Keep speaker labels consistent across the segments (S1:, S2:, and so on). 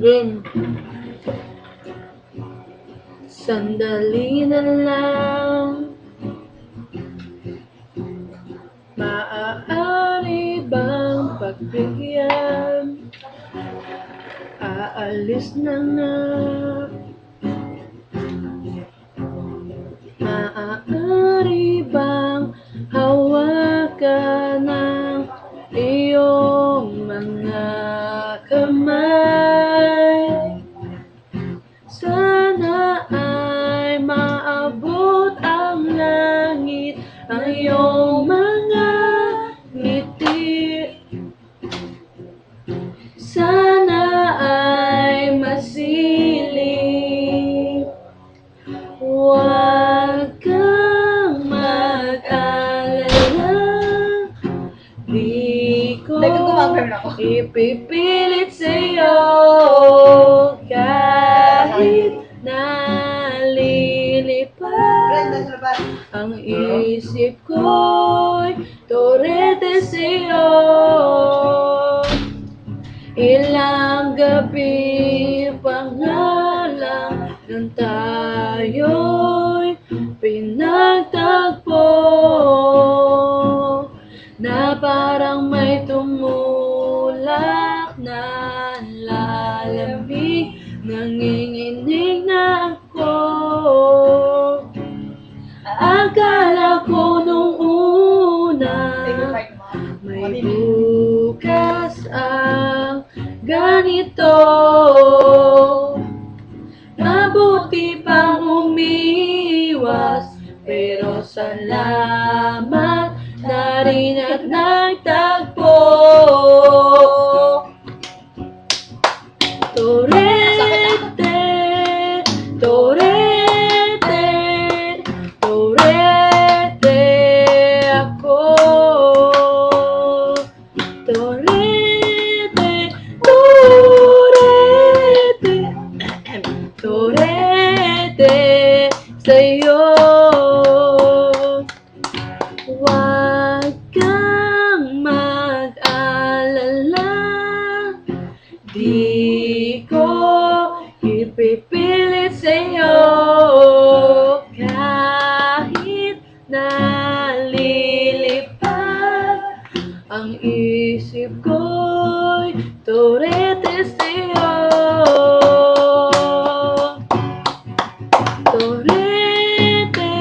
S1: din. Sandali na lang, maaari bang pagbigyan? Aalis na nga. Maaari bang hawakan ng iyong mga kamay? Sana ay maabot ang langit ang iyong mga ngiti. Sana ay masilip. Huwag kang mag-alala, di ko ipipilit sa'yo kahit nalilipad ang isip ko'y torete sa'yo. Ilang gabi pa nga lang nang tayo'y pinagtagpo, na parang may tumulak na lalamig, nanginginig na ako. Akala ko nung una may bukas ang ganito. Mabuti pang umiwas, pero salamat na rin at nagtagpo. Torete, torete, torete ako. Torete, torete, torete sa'yo. Huwag kang mag-alala, di ko ipipilit sa'yo kahit nalilipad ang isip ko'y torete sa'yo. Torete,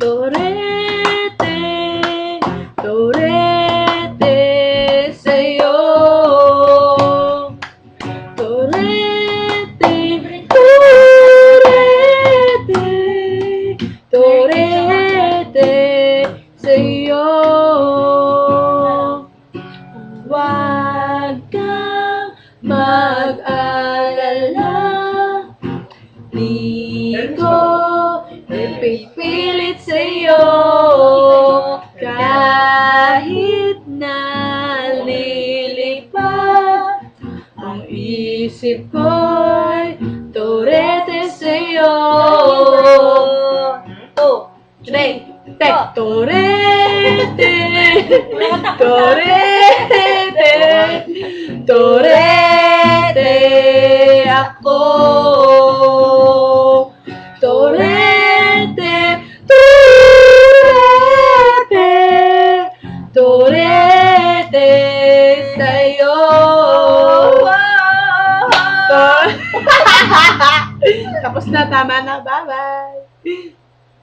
S1: torete, torete sa'yo. Torete, torete, torete sa'yo. Huwag kang mag-alala, di ko ipipilit sa'yo kahit nalilipad ang isip ko'y torete sa'yo. Torete, torete, torete ako. Torete, torete, torete sa'yo. Tapos na, tama na, bye-bye.